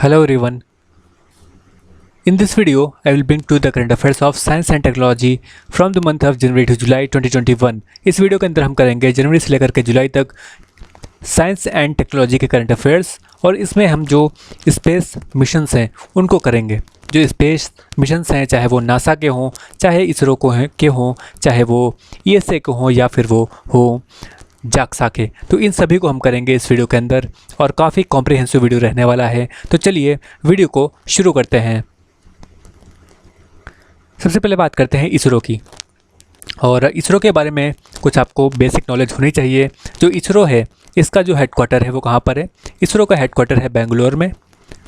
Hello everyone. In this video, I will bring to the current affairs of science and technology from the month of January to July 2021. इस video के अंदर हम करेंगे जनवरी से लेकर के जुलाई तक साइंस एंड टेक्नोलॉजी के करंट अफेयर्स और इसमें हम जो स्पेस मिशंस हैं उनको करेंगे। जो स्पेस मिशंस हैं चाहे वो नासा के हों, चाहे इसरो के हों, चाहे वो ईएसए के हों या फिर वो हो जाक्सा के, तो इन सभी को हम करेंगे इस वीडियो के अंदर और काफ़ी कॉम्प्रिहेंसिव वीडियो रहने वाला है। तो चलिए वीडियो को शुरू करते हैं। सबसे पहले बात करते हैं इसरो की, और इसरो के बारे में कुछ आपको बेसिक नॉलेज होनी चाहिए। जो इसरो है इसका जो हेडक्वार्टर है वो कहाँ पर है? इसरो का हेडक्वार्टर है बेंगलोर में।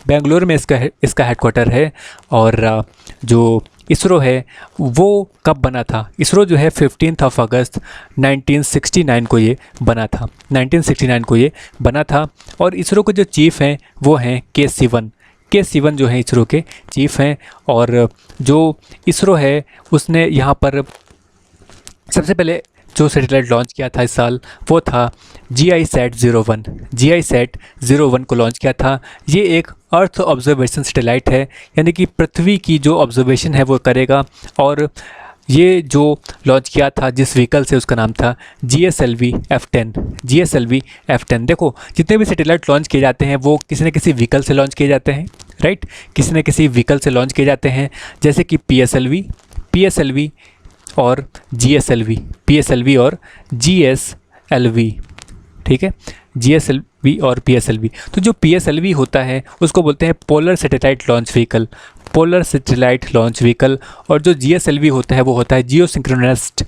बेंगलोर में इसका हेडक्वार्टर है। और जो इसरो है वो कब बना था? इसरो जो है 15 अगस्त 1969 को ये बना था। 1969 को ये बना था। और इसरो के जो चीफ़ हैं वो हैं के सिवन जो हैं इसरो के चीफ़ हैं। और जो इसरो है उसने यहाँ पर सबसे पहले जो सैटेलाइट लॉन्च किया था इस साल वो था GISAT-01 को लॉन्च किया था। ये एक अर्थ ऑब्जर्वेशन सैटेलाइट है, यानी कि पृथ्वी की जो ऑब्जर्वेशन है वो करेगा। और ये जो लॉन्च किया था जिस व्हीकल से उसका नाम था GSLV F10। देखो, जितने भी सैटेलाइट लॉन्च किए जाते हैं वो किसी न किसी व्हीकल से लॉन्च किए जाते हैं, राइट? किसी न किसी व्हीकल से लॉन्च किए जाते हैं, जैसे कि PSLV और GSLV और GSLV, ठीक है? GSLV और PSLV। तो जो PSLV होता है उसको बोलते हैं पोलर सैटेलाइट लॉन्च व्हीकल, और जो GSLV होता है वो होता है जियोसिंक्रोनाइज्ड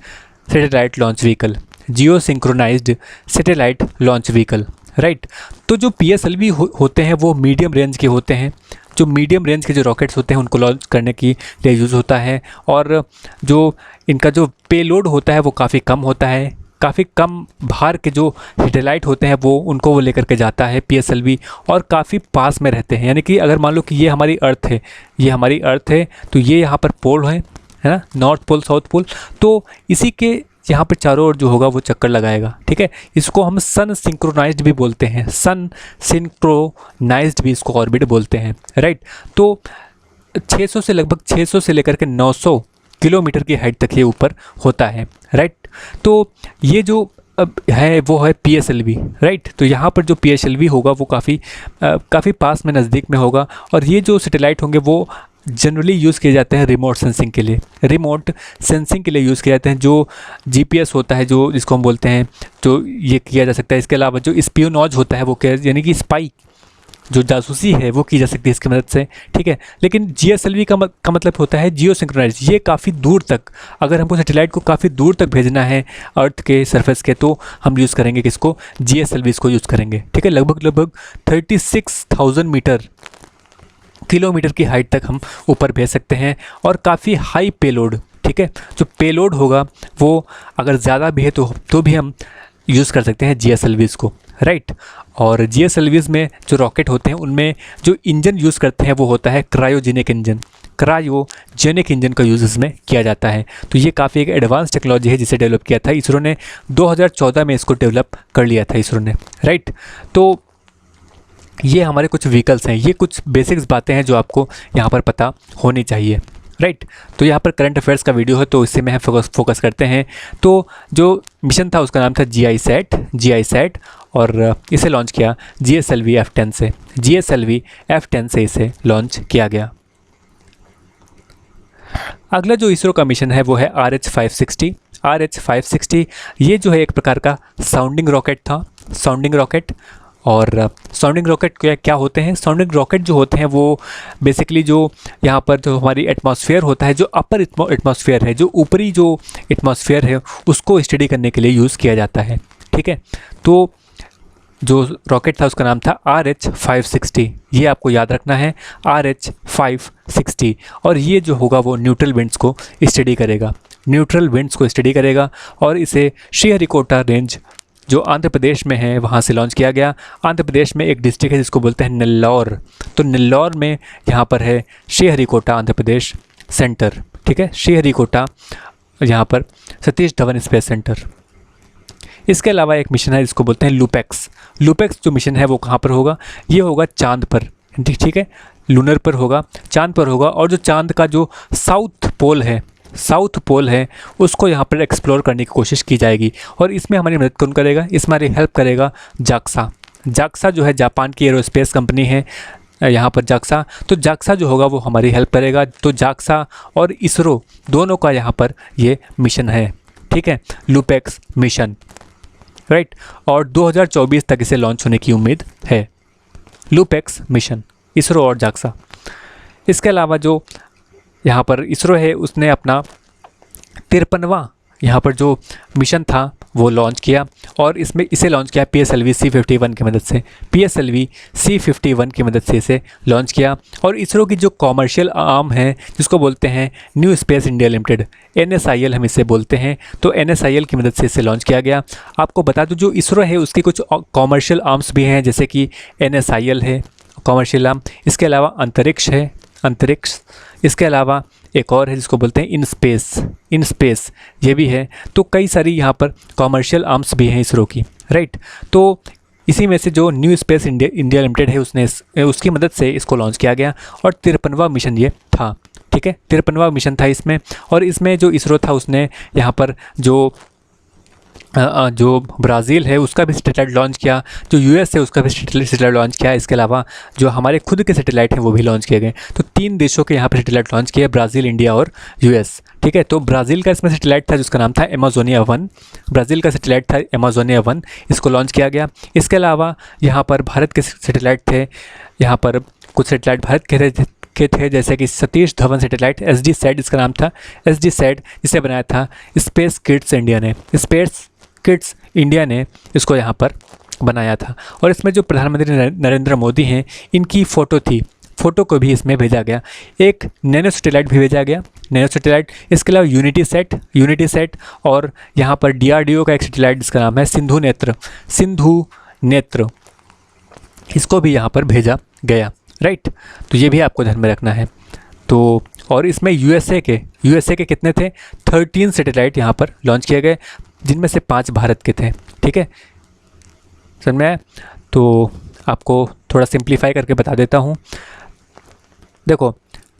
सैटेलाइट लॉन्च व्हीकल, राइट? तो जो PSLV होते हैं वो मीडियम रेंज के होते हैं। जो मीडियम रेंज के जो रॉकेट्स होते हैं उनको लॉन्च करने के लिए यूज़ होता है। और जो इनका जो पेलोड होता है वो काफ़ी कम होता है। काफ़ी कम भार के जो सैटेलाइट होते हैं वो लेकर के जाता है PSLV, और काफ़ी पास में रहते हैं। यानी कि अगर मान लो कि ये हमारी अर्थ है, तो ये यहाँ पर पोल है ना, नॉर्थ पोल साउथ पोल, तो इसी के यहाँ पर चारों ओर जो होगा वो चक्कर लगाएगा, ठीक है? इसको हम सन सिंक्रोनाइज्ड भी बोलते हैं, इसको ऑर्बिट बोलते हैं, राइट? तो 600 से लगभग 600 से लेकर के 900 किलोमीटर की हाइट तक ये ऊपर होता है, राइट? तो ये जो है वो है PSLV, राइट? तो यहाँ पर जो PSLV होगा वो काफ़ी पास में, नज़दीक में होगा। और ये जो सैटेलाइट होंगे वो जनरली यूज़ किए जाते हैं रिमोट सेंसिंग के लिए यूज़ किए जाते हैं। जो GPS होता है, जो जिसको हम बोलते हैं, जो ये किया जा सकता है। इसके अलावा जो स्पियोनॉज होता है वो यानी कि स्पाई, जो जासूसी है वो की जा सकती है इसकी मदद से, ठीक है? लेकिन GSLV का मतलब होता है जियो सिंक्रोनाइज। ये काफ़ी दूर तक, अगर हमको सैटेलाइट को काफ़ी दूर तक भेजना है अर्थ के सरफेस के, तो हम यूज़ करेंगे किसको? GSLV इसको यूज़ करेंगे, ठीक है? लगभग 36,000 किलोमीटर की हाइट तक हम ऊपर भेज सकते हैं, और काफ़ी हाई पेलोड, ठीक है? जो पेलोड होगा वो अगर ज़्यादा भी है तो भी हम यूज़ कर सकते हैं GSLVs को, राइट? और GSLVs में जो रॉकेट होते हैं उनमें जो इंजन यूज़ करते हैं वो होता है क्रायोजेनिक इंजन का यूज़ इसमें किया जाता है। तो ये काफ़ी एक एडवांस टेक्नोलॉजी है जिसे डेवलप किया था इसरो ने। 2014 में इसको डेवलप कर लिया था इसरो ने, राइट? तो ये हमारे कुछ व्हीकल्स हैं। ये कुछ बेसिक्स बातें हैं जो आपको यहाँ पर पता होनी चाहिए, राइट? तो यहाँ पर करंट अफेयर्स का वीडियो है तो इससे में फोकस करते हैं। तो जो मिशन था उसका नाम था GISAT, और इसे लॉन्च किया GSLV F10 से इसे लॉन्च किया गया। अगला जो इसरो का मिशन है वो है RH560। ये जो है एक प्रकार का साउंडिंग रॉकेट। और साउंडिंग रॉकेट क्या होते हैं? साउंडिंग रॉकेट जो होते हैं वो बेसिकली जो यहाँ पर जो हमारी एटमॉस्फेयर होता है, जो अपर एटमॉस्फेयर है, जो ऊपरी जो एटमॉस्फेयर है, उसको स्टडी करने के लिए यूज़ किया जाता है, ठीक है? तो जो रॉकेट था उसका नाम था RH560। ये आपको याद रखना है, RH560। और ये जो होगा वो न्यूट्रल विंड्स को स्टडी करेगा, और इसे श्रीहरिकोटा रेंज जो आंध्र प्रदेश में है वहाँ से लॉन्च किया गया। आंध्र प्रदेश में एक डिस्ट्रिक्ट है जिसको बोलते हैं नेल्लौर। तो नेल्लौर में यहाँ पर है श्रीहरिकोटा आंध्र प्रदेश सेंटर, ठीक है? श्रीहरिकोटा, यहाँ पर सतीश धवन स्पेस सेंटर। इसके अलावा एक मिशन है जिसको बोलते हैं लूपेक्स। जो मिशन है वो कहाँ पर होगा? ये होगा चांद पर, ठीक है, लूनर पर होगा, चांद पर होगा, और जो चांद का जो साउथ पोल है उसको यहाँ पर एक्सप्लोर करने की कोशिश की जाएगी। और इसमें हमारी मदद कौन करेगा, इसमें हमारी हेल्प करेगा जाक्सा जो है जापान की एरोस्पेस कंपनी है यहाँ पर जाक्सा। तो जाक्सा जो होगा वो हमारी हेल्प करेगा। तो जाक्सा और इसरो दोनों का यहाँ पर ये मिशन है, ठीक है, लूपेक्स मिशन, राइट। और 2024 तक इसे लॉन्च होने की उम्मीद है, लूपेक्स मिशन, इसरो और जाक्सा। इसके अलावा जो यहाँ पर इसरो है उसने अपना 53वां यहाँ पर जो मिशन था वो लॉन्च किया, और इसे लॉन्च किया PSLV C51 की मदद से, PSLV C51 की मदद से इसे लॉन्च किया। और इसरो की जो कॉमर्शियल आर्म है जिसको बोलते हैं new space India limited, NSIL हम इसे बोलते हैं, तो NSIL की मदद से इसे लॉन्च किया गया। आपको बता दूं जो इसरो है उसकी कुछ कॉमर्शियल आर्म्स भी हैं, जैसे कि NSIL है कॉमर्शियल आर्म, इसके अलावा अंतरिक्ष है, इसके अलावा एक और है जिसको बोलते हैं इन स्पेस ये भी है। तो कई सारी यहाँ पर कॉमर्शियल आर्म्स भी हैं इसरो की, राइट। तो इसी में से जो न्यू स्पेस इंडिया लिमिटेड है उसकी मदद से इसको लॉन्च किया गया, और 53वां मिशन ये था, ठीक है, 53वां मिशन था इसमें। और इसमें जो इसरो था उसने यहाँ पर जो ब्राज़ील है उसका भी सैटेलाइट लॉन्च किया, जो US है उसका भी सैटेलाइट लॉन्च किया, इसके अलावा जो हमारे खुद के सैटेलाइट हैं वो भी लॉन्च किए गए। तो 3 देशों के यहाँ पर सैटेलाइट लॉन्च किए, ब्राज़ील, इंडिया और US, ठीक है। तो ब्राज़ील का इसमें सैटेलाइट था जिसका नाम था अमेजोनिया 1, ब्राज़ील का सैटेलाइट था अमेजोनिया 1, इसको लॉन्च किया गया। इसके अलावा यहाँ पर भारत के सैटेलाइट थे, यहाँ पर कुछ सैटेलाइट भारत के थे जैसे कि सतीश धवन सैटेलाइट, SDSat इसका नाम था, SDSat जिसे बनाया था स्पेस किड्स इंडिया ने इसको यहाँ पर बनाया था। और इसमें जो प्रधानमंत्री नरेंद्र मोदी हैं इनकी फ़ोटो थी, फ़ोटो को भी इसमें भेजा गया। एक नैनो सैटेलाइट भी भेजा गया, नैनो सैटेलाइट। इसके अलावा यूनिटी सेट और यहाँ पर DRDO का एक सैटेलाइट जिसका नाम है सिंधु नेत्र, इसको भी यहाँ पर भेजा गया, राइट। तो ये भी आपको ध्यान में रखना है। तो और इसमें USA के कितने थे, 13 सैटेलाइट यहाँ पर लॉन्च किए गए, जिनमें से 5 भारत के थे, ठीक है, समझ में आया। तो आपको थोड़ा सिंप्लीफाई करके बता देता हूँ। देखो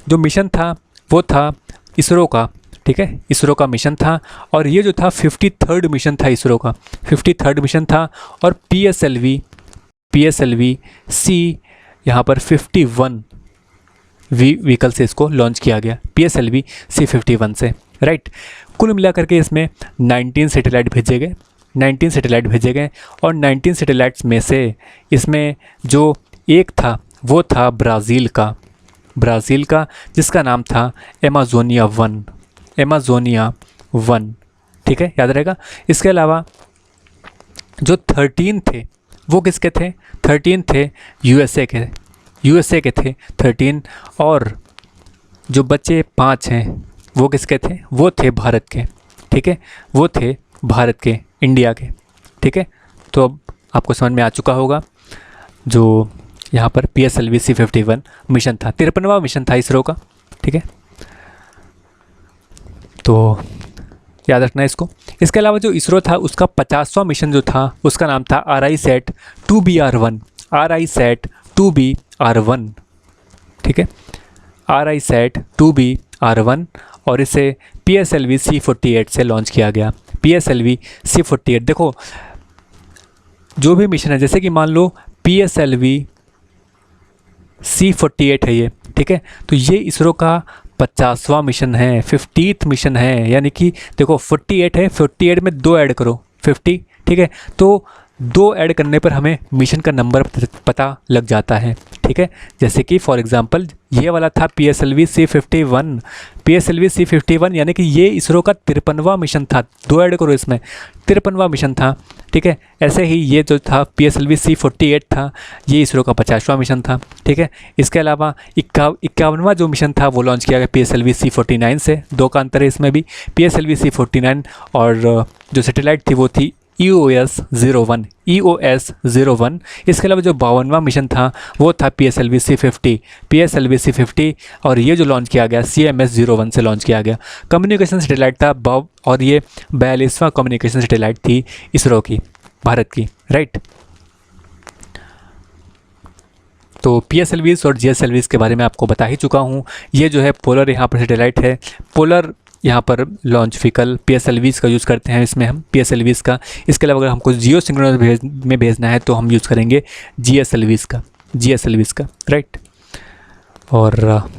जो मिशन था वो था इसरो का, ठीक है, इसरो का मिशन था। और ये जो था 53rd मिशन था इसरो का, 53rd मिशन था। और PSLV C यहाँ पर 51 व्हीकल से इसको लॉन्च किया गया, PSLV C51 से, राइट। कुल मिलाकर के इसमें 19 सैटेलाइट भेजे गए, और 19 सैटेलाइट्स में से इसमें जो एक था वो था ब्राज़ील का जिसका नाम था अमेजोनिया 1, ठीक है, याद रहेगा। इसके अलावा जो 13 थे वो किसके थे, 13 थे USA के थे 13, और जो बचे 5 हैं वो किसके थे, वो थे भारत के, ठीक है, वो थे भारत के, इंडिया के, ठीक है। तो अब आपको समझ में आ चुका होगा जो यहाँ पर PSLV C51 मिशन था, 53वां मिशन था इसरो का, ठीक है। तो याद रखना है इसको। इसके अलावा जो इसरो था उसका 50वां मिशन जो था उसका नाम था RISAT 2BR1, ठीक है, RISAT 2BR1, और इसे PSLV C48 से लॉन्च किया गया, PSLV C48। देखो जो भी मिशन है, जैसे कि मान लो PSLV C48 है ये, ठीक है, तो ये इसरो का 50वां मिशन है, 50th मिशन है, यानी कि देखो 48 है, 48 में 2 ऐड करो 50, ठीक है, तो 2 ऐड करने पर हमें मिशन का नंबर पता लग जाता है, ठीक है। जैसे कि फॉर एग्जांपल ये वाला था PSLV C51, यानी कि ये इसरो का 53वां मिशन था, 2 ऐड करो इसमें, 53वां मिशन था, ठीक है। ऐसे ही ये जो था PSLV C48 था, ये इसरो का 50वां मिशन था, ठीक है। इसके अलावा 51वां जो मिशन था वो लॉन्च किया गया PSLV C49 से, 2 का अंतर है इसमें भी, PSLV C49, और जो सैटेलाइट थी वो थी EOS 01। इसके अलावा जो 52वां मिशन था वो था PSLV C50, और ये जो लॉन्च किया गया CMS 01 से लॉन्च किया गया। कम्युनिकेशन सैटेलाइट था और ये 42वां कम्युनिकेशन सैटेलाइट थी इसरो की, भारत की, राइट। तो PSLVs और GSLVs के बारे में आपको बता ही चुका हूँ। ये जो है पोलर यहाँ पर सैटेलाइट है, पोलर यहाँ पर लॉन्च व्हीकल PSLVs का यूज़ करते हैं इसमें हम, PSLVs का। इसके अलावा अगर हमको जियो सिंक्रोनस में भेजना है तो हम यूज़ करेंगे GSLVs का, राइट। और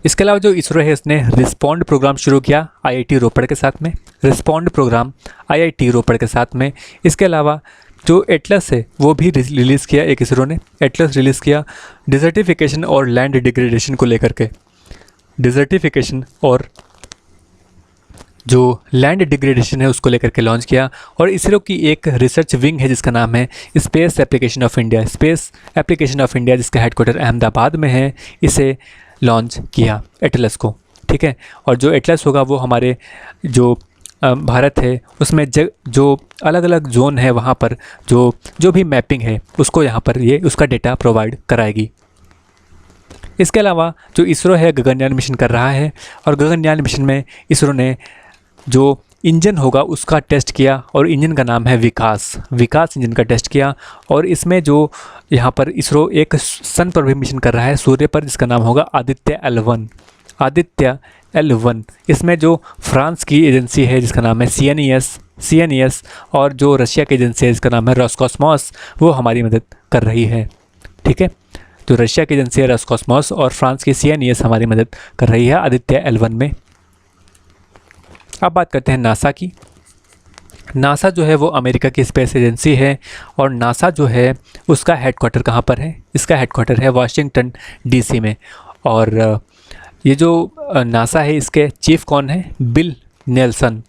इसके अलावा जो इसरो है इसने रिस्पॉन्ड प्रोग्राम शुरू किया IIT रोपड़ के साथ में, रिस्पॉन्ड प्रोग्राम IIT रोपड़ के साथ में। इसके अलावा जो एटलस है वो भी रिलीज़ किया, एक इसरो ने एटलस रिलीज़ किया डिजर्टिफिकेशन और लैंड डिग्रेडेशन को लेकर के। डिजर्टिफिकेशन और जो लैंड डिग्रेडेशन है उसको लेकर के लॉन्च किया। और इसरो की एक रिसर्च विंग है जिसका नाम है स्पेस एप्लीकेशन ऑफ इंडिया, जिसका हेडक्वार्टर अहमदाबाद में है, इसे लॉन्च किया एटलस को, ठीक है। और जो एटलस होगा वो हमारे जो भारत है उसमें जो अलग अलग जोन है वहाँ पर जो भी मैपिंग है उसको यहाँ पर ये उसका डेटा प्रोवाइड कराएगी। इसके अलावा जो इसरो है गगनयान मिशन कर रहा है, और गगनयान मिशन में इसरो ने जो इंजन होगा उसका टेस्ट किया, और इंजन का नाम है विकास इंजन का टेस्ट किया। और इसमें जो यहाँ पर इसरो एक सन पर भी मिशन कर रहा है, सूर्य पर, जिसका नाम होगा आदित्य L1। इसमें जो फ्रांस की एजेंसी है जिसका नाम है CNES और जो रशिया की एजेंसी है जिसका नाम है रोसकॉस्मोस, वो हमारी मदद कर रही है, ठीक है। जो रशिया की एजेंसी है रोसकॉस्मोस और फ्रांस की CNES हमारी मदद कर रही है आदित्य L1 में। अब बात करते हैं नासा की। नासा जो है वो अमेरिका की स्पेस एजेंसी है, और नासा जो है उसका हेडक्वार्टर कहाँ पर है? इसका हेडक्वार्टर है वाशिंगटन DC में। और ये जो नासा है इसके चीफ कौन है? बिल नेल्सन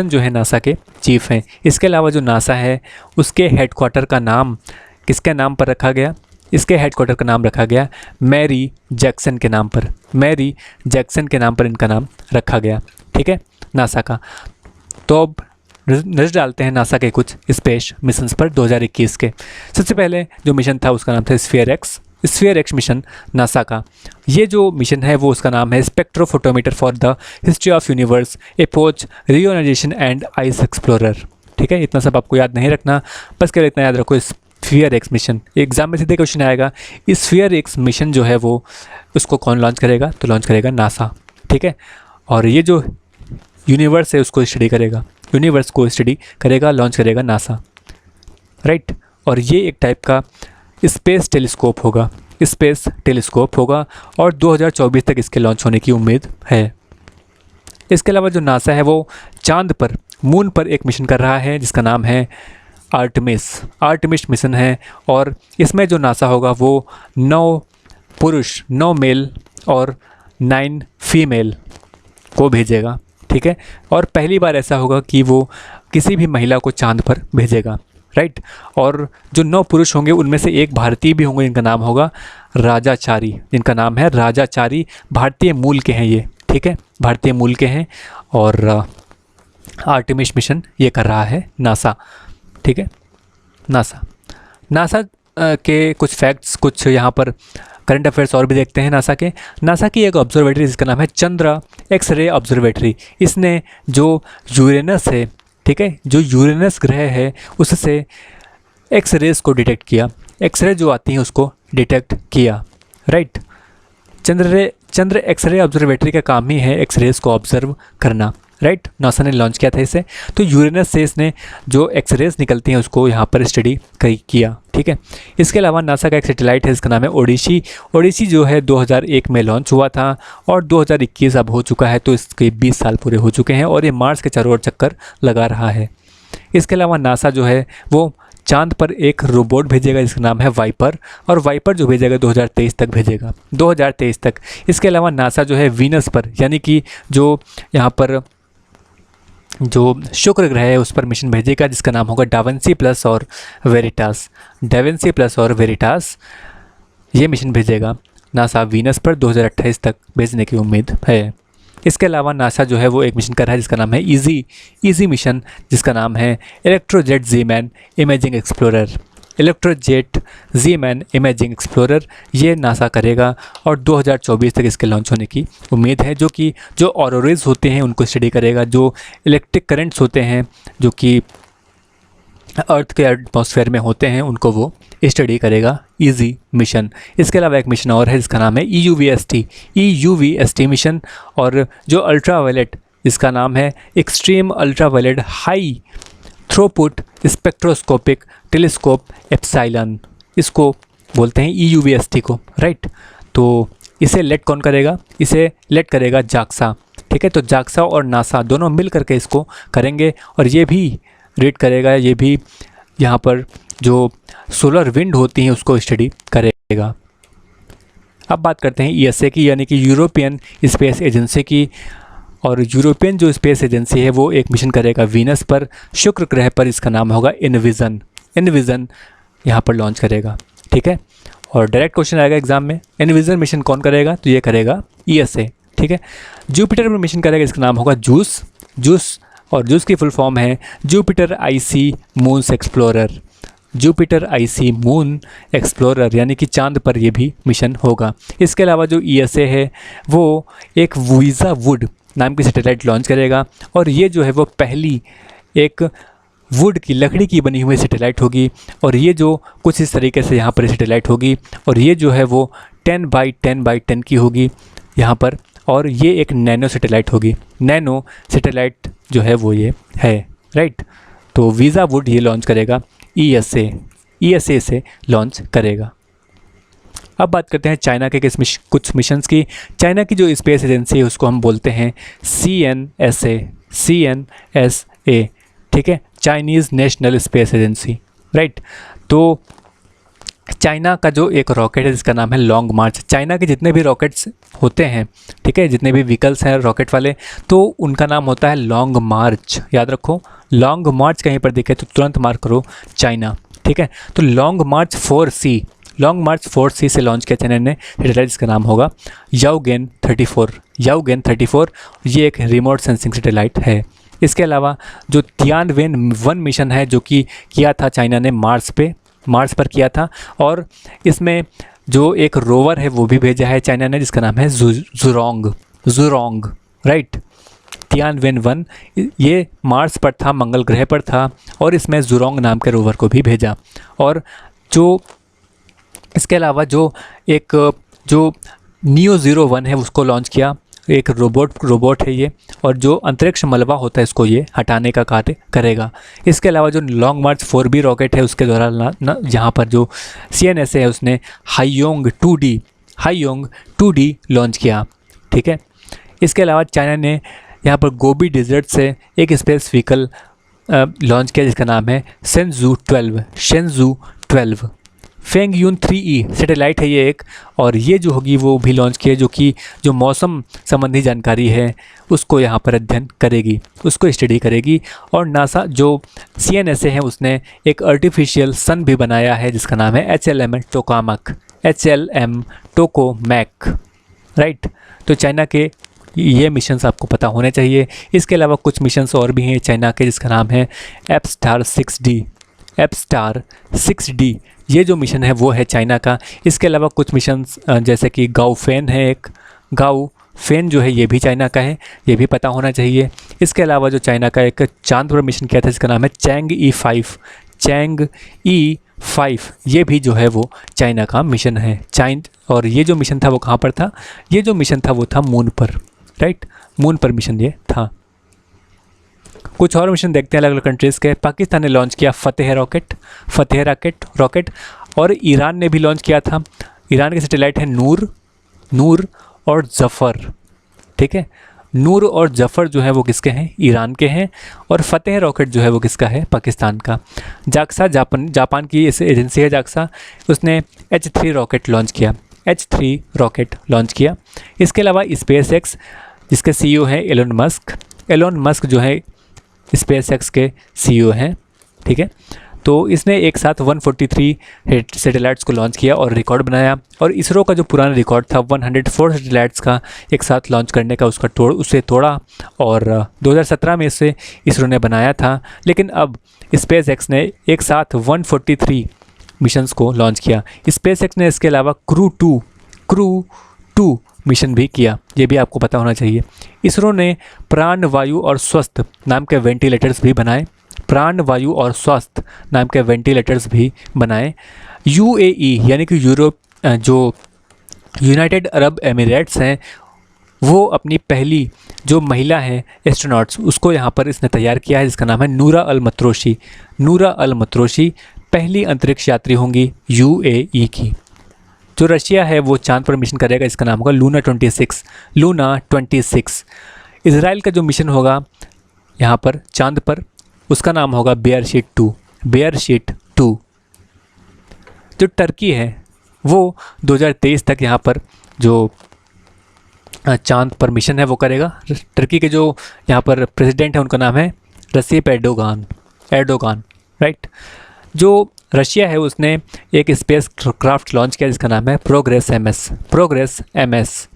जो है नासा के चीफ हैं। इसके अलावा जो नासा है उसके हेडक्वार्टर का नाम किसके नाम पर रखा गया? इसके हेडक्वार्टर का नाम रखा गया मैरी जैक्सन के नाम पर इनका नाम रखा गया, ठीक है, नासा का। तो अब नजर डालते हैं नासा के कुछ स्पेस मिशंस पर 2021 के। सबसे पहले जो मिशन था उसका नाम था स्फीयर एक्स मिशन नासा का। ये जो मिशन है वो उसका नाम है spectrophotometer for the history of universe approach reionization and ice explorer, ठीक है। इतना सब आपको याद नहीं रखना, बस केवल इतना याद रखो स्फीयर एक्स मिशन। एग्जाम में सीधे क्वेश्चन आएगा, स्फीयर एक्स मिशन जो है वो उसको कौन लॉन्च करेगा? तो लॉन्च करेगा नासा, ठीक है। और ये जो यूनिवर्स है उसको स्टडी करेगा, लॉन्च करेगा नासा, राइट। और ये एक टाइप का स्पेस टेलीस्कोप होगा और 2024 तक इसके लॉन्च होने की उम्मीद है। इसके अलावा जो नासा है वो चांद पर, मून पर एक मिशन कर रहा है जिसका नाम है आर्टेमिस मिशन है। और इसमें जो नासा होगा वो 9 मेल और 9 फीमेल को भेजेगा, ठीक है। और पहली बार ऐसा होगा कि वो किसी भी महिला को चांद पर भेजेगा, राइट। और जो 9 पुरुष होंगे उनमें से एक भारतीय भी होंगे, जिनका नाम होगा राजाचारी। भारतीय मूल के हैं ये, ठीक है, भारतीय मूल के हैं। और आर्टेमिस मिशन ये कर रहा है नासा, ठीक है। नासा के कुछ फैक्ट्स, कुछ यहाँ पर करंट अफेयर्स और भी देखते हैं। नासा की एक ऑब्जर्वेटरी जिसका नाम है चंद्र एक्स-रे ऑब्जर्वेटरी। इसने जो यूरेनस है, ठीक है, जो यूरेनस ग्रह है उससे एक्स-रेज को डिटेक्ट किया, एक्स-रे जो आती हैं उसको डिटेक्ट किया, राइट। चंद्र एक्स-रे ऑब्जर्वेटरी का काम ही है एक्स-रेज को ऑब्जर्व करना, राइट। नासा ने लॉन्च किया था इसे। तो यूरेनस से इसने जो एक्स-रेज निकलती हैं उसको यहाँ पर स्टडी किया, ठीक है। इसके अलावा नासा का एक सैटेलाइट है जिसका नाम है ओडिसी जो है 2001 में लॉन्च हुआ था और 2021 अब हो चुका है, तो इसके 20 साल पूरे हो चुके हैं और ये मार्स के चारों ओर चक्कर लगा रहा है। इसके अलावा नासा जो है वो चांद पर एक रोबोट भेजेगा जिसका नाम है वाइपर, और वाइपर जो भेजेगा 2023 तक भेजेगा, 2023 तक। इसके अलावा नासा जो है वीनस पर, यानी कि जो यहाँ पर जो शुक्र ग्रह है उस पर मिशन भेजेगा जिसका नाम होगा डाविंसी प्लस और वेरिटास। ये मिशन भेजेगा नासा वीनस पर 2028 तक भेजने की उम्मीद है। इसके अलावा नासा जो है वो एक मिशन कर रहा है जिसका नाम है इजी मिशन, जिसका नाम है इलेक्ट्रोजेट जी-मैन इमेजिंग एक्सप्लोरर। ये नासा करेगा और 2024 तक इसके लॉन्च होने की उम्मीद है, जो कि जो ऑरोरेज होते हैं उनको स्टडी करेगा, जो इलेक्ट्रिक करंट्स होते हैं जो कि अर्थ के एटमॉस्फेयर में होते हैं उनको वो स्टडी करेगा, इजी मिशन। इसके अलावा एक मिशन और है जिसका नाम है EUVST मिशन, और जो अल्ट्रावायलेट, इसका नाम है extreme ultraviolet high throughput spectroscopic telescope epsilon, इसको बोलते हैं EUVST को, राइट। तो इसे लेट कौन करेगा? इसे लेट करेगा जाक्सा, ठीक है। तो जाक्सा और नासा दोनों मिल करके इसको करेंगे, और ये भी रीड करेगा, ये भी यहाँ पर जो सोलर विंड होती हैं उसको स्टडी करेगा। अब बात करते हैं ESA की, यानी कि यूरोपियन स्पेस एजेंसी की। और यूरोपियन जो स्पेस एजेंसी है वो एक मिशन करेगा वीनस पर, शुक्र ग्रह पर, इसका नाम होगा इनविजन यहाँ पर लॉन्च करेगा, ठीक है। और डायरेक्ट क्वेश्चन आएगा एग्जाम में, इनविजन मिशन कौन करेगा? तो ये करेगा ESA, ठीक है। जुपिटर पर मिशन करेगा, इसका नाम होगा जूस, और जूस की फुल फॉर्म है Jupiter IC moons explorer, Jupiter IC moon explorer, यानी कि चांद पर ये भी मिशन होगा। इसके अलावा जो ESA है वो एक वीज़ा वुड नाम की सैटेलाइट लॉन्च करेगा, और ये जो है वो पहली एक वुड की, लकड़ी की बनी हुई सैटेलाइट होगी, और ये जो कुछ इस तरीके से यहाँ पर सैटेलाइट होगी, और ये जो है वो 10 बाई 10 की होगी यहाँ पर, और ये एक नैनो सैटेलाइट होगी, नैनो सैटेलाइट जो है वो ये है, राइट। तो वीज़ा वुड ये लॉन्च करेगा, ESA से लॉन्च करेगा। अब बात करते हैं चाइना के कुछ मिशंस की। चाइना की जो स्पेस एजेंसी है उसको हम बोलते हैं CNSA, ठीक है, Chinese national space agency, right. तो चाइना का जो एक रॉकेट है जिसका नाम है लॉन्ग मार्च, चाइना के जितने भी रॉकेट्स होते हैं, ठीक है, जितने भी व्हीकल्स हैं रॉकेट वाले, तो उनका नाम होता है लॉन्ग मार्च, याद रखो। लॉन्ग मार्च कहीं पर दिखे तो तुरंत मार्क करो चाइना, ठीक है। तो लॉन्ग मार्च 4C से लॉन्च किया चाइना ने सैटेलाइट, जिसका नाम होगा याओगेन 34, ये एक रिमोट सेंसिंग सैटेलाइट है। इसके अलावा जो तियानवेन-1 मिशन है जो कि किया था चाइना ने मार्स पर किया था, और इसमें जो एक रोवर है वो भी भेजा है चाइना ने, जिसका नाम है जुरोंग, राइट। तियानवेन-1 ये मार्स पर था, मंगल ग्रह पर था, और इसमें जुरोंग नाम के रोवर को भी भेजा। और जो इसके अलावा जो नियो 01 है उसको लॉन्च किया, एक रोबोट है ये, और जो अंतरिक्ष मलबा होता है इसको ये हटाने का कार्य करेगा। इसके अलावा जो लॉन्ग मार्च 4B रॉकेट है उसके द्वारा यहाँ पर जो CNSA है उसने हाईयोंग 2D लॉन्च किया, ठीक है। इसके अलावा चाइना ने यहाँ पर गोबी डिजर्ट से एक स्पेस व्हीकल लॉन्च किया जिसका नाम है शेंजू 12। फेंगयून 3E सैटेलाइट है ये एक, और ये जो होगी वो भी लॉन्च की है, जो कि जो मौसम संबंधी जानकारी है उसको यहाँ पर अध्ययन करेगी, उसको स्टडी करेगी। और नासा जो CNSA है उसने एक आर्टिफिशियल सन भी बनाया है जिसका नाम है HLM टोकामैक, राइट। तो चाइना के ये मिशंस आपको पता होने चाहिए। इसके अलावा कुछ मिशंस और भी हैं चाइना के, जिसका नाम है एप्स्टार 6D, ये जो मिशन है वो है चाइना का। इसके अलावा कुछ मिशंस जैसे कि गाओफेन है एक, गाओफेन जो है ये भी चाइना का है, ये भी पता होना चाहिए। इसके अलावा जो चाइना का एक चांद पर मिशन किया था जिसका नाम है चैंग ई 5, ये भी जो है वो चाइना का मिशन है। और ये जो मिशन था वो कहाँ पर था? ये जो मिशन था वो था मून पर, राइट, मून पर मिशन ये था। कुछ और मिशन देखते हैं अलग अलग कंट्रीज़ के। पाकिस्तान ने लॉन्च किया फतेह रॉकेट, और ईरान ने भी लॉन्च किया था। ईरान के सैटेलाइट है नूर और जफ़र, ठीक है। नूर और जफ़र जो है वो किसके हैं? ईरान के हैं। और फतेह रॉकेट जो है वो किसका है? पाकिस्तान का। जाक्सा जापान की इस एजेंसी है जाक्सा, उसने H3 रॉकेट लॉन्च किया। इसके अलावा स्पेस एक्स जिसके CEO हैं एलोन मस्क जो है स्पेस एक्स के CEO हैं, ठीक है। तो इसने एक साथ 143 सैटेलाइट्स को लॉन्च किया और रिकॉर्ड बनाया। और इसरो का जो पुराना रिकॉर्ड था 104 सैटेलाइट्स का एक साथ लॉन्च करने का, उसे तोड़ा, और 2017 में इसे इसरो ने बनाया था। लेकिन अब स्पेस एक्स ने एक साथ 143 मिशंस को लॉन्च किया। स्पेस एक्स ने इसके अलावा क्रू टू मिशन भी किया, ये भी आपको पता होना चाहिए। इसरो ने प्राण वायु और स्वस्थ नाम के वेंटिलेटर्स भी बनाए। प्राण वायु और स्वास्थ्य नाम के वेंटिलेटर्स भी बनाए। यूएई यानी कि यूरोप जो यूनाइटेड अरब एमिरेट्स हैं, वो अपनी पहली जो महिला है एस्ट्रोनॉट्स, उसको यहाँ पर इसने तैयार किया है, जिसका नाम है नूरा अल मतरोशी। नूरा अल मतरोशी पहली अंतरिक्ष यात्री होंगी यूएई की। जो रशिया है वो चांद पर मिशन करेगा, इसका नाम होगा लूना 26। लूना 26। इजराइल का जो मिशन होगा यहाँ पर चांद पर, उसका नाम होगा बेयरशीट 2। बेयरशीट 2। जो टर्की है वो 2023 तक यहाँ पर जो चांद पर मिशन है वो करेगा। टर्की के जो यहाँ पर प्रेसिडेंट है उनका नाम है रसीप एर्डोगान, राइट। जो रशिया है उसने एक स्पेस क्राफ्ट लॉन्च किया जिसका नाम है प्रोग्रेस एमएस।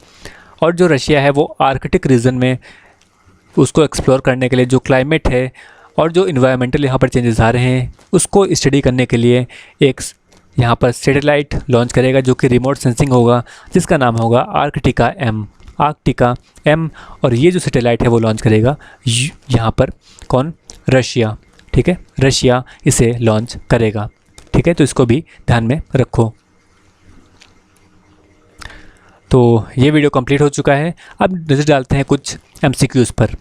और जो रशिया है वो आर्कटिक रीजन में उसको एक्सप्लोर करने के लिए, जो क्लाइमेट है और जो इन्वायरमेंटल यहाँ पर चेंजेस आ रहे हैं उसको स्टडी करने के लिए एक यहाँ पर सैटेलाइट लॉन्च करेगा जो कि रिमोट सेंसिंग होगा, जिसका नाम होगा आर्कटिका एम। और ये जो सैटेलाइट है वो लॉन्च करेगा यहाँ पर कौन? रशिया, ठीक है, रशिया इसे लॉन्च करेगा, ठीक है। तो इसको भी ध्यान में रखो। तो ये वीडियो कंप्लीट हो चुका है। अब नज़र डालते हैं कुछ एमसीक्यूज़ पर।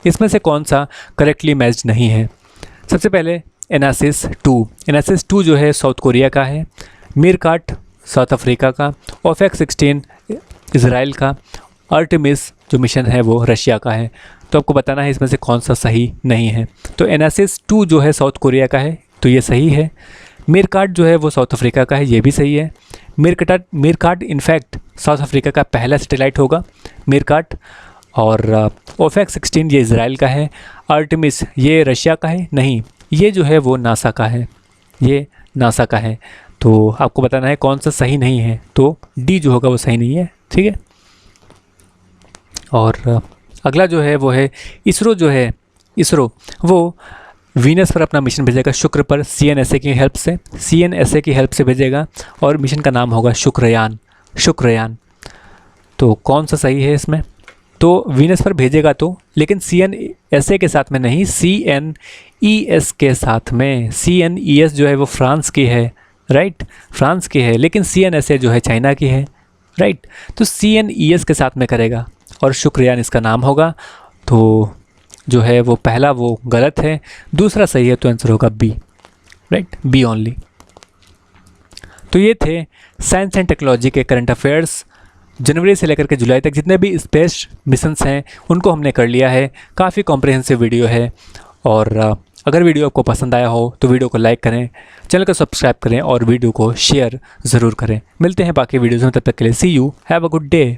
इसमें से कौन सा करेक्टली मैच्ड नहीं है? सबसे पहले एनासिस 2 जो है साउथ कोरिया का है, मीरकाट साउथ अफ्रीका का, ओफेक 16 इजराइल का, आर्टेमिस जो मिशन है वो रशिया का है। तो आपको बताना है इसमें से कौन सा सही नहीं है। तो एनासिस 2 जो है साउथ कोरिया का है, तो ये सही है। मीरकाट जो है वो साउथ अफ्रीका का है, ये भी सही है। मीरकाट इनफैक्ट साउथ अफ्रीका का पहला सैटेलाइट होगा मीरकाट। और ओफेक 16 ये इजराइल का है। आर्टेमिस ये रशिया का है, नहीं, ये जो है वो नासा का है, ये नासा का है। तो आपको बताना है कौन सा सही नहीं है। तो डी जो होगा वो सही नहीं है, ठीक है। और अगला जो है वो है इसरो जो है, इसरो वो वीनस पर अपना मिशन भेजेगा, शुक्र पर CNSA की हेल्प से भेजेगा और मिशन का नाम होगा शुक्रयान। तो कौन सा सही है इसमें? तो वीनस पर भेजेगा तो, लेकिन CNSA के साथ में नहीं, CNES के साथ में। CNES जो है वो फ्रांस की है, राइट, फ्रांस की है, लेकिन CNSA जो है चाइना की है, राइट। तो CNES के साथ में करेगा और शुक्रयान इसका नाम होगा। तो जो है वो पहला वो गलत है, दूसरा सही है, तो आंसर होगा बी, राइट, बी ओनली। तो ये थे साइंस एंड टेक्नोलॉजी के करंट अफेयर्स। जनवरी से लेकर के जुलाई तक जितने भी स्पेस मिशंस हैं उनको हमने कर लिया है। काफ़ी कॉम्प्रिहेंसिव वीडियो है। और अगर वीडियो आपको पसंद आया हो तो वीडियो को लाइक करें, चैनल को सब्सक्राइब करें और वीडियो को शेयर ज़रूर करें। मिलते हैं बाकी वीडियोज़ में, तब तक के लिए see you, have a good day.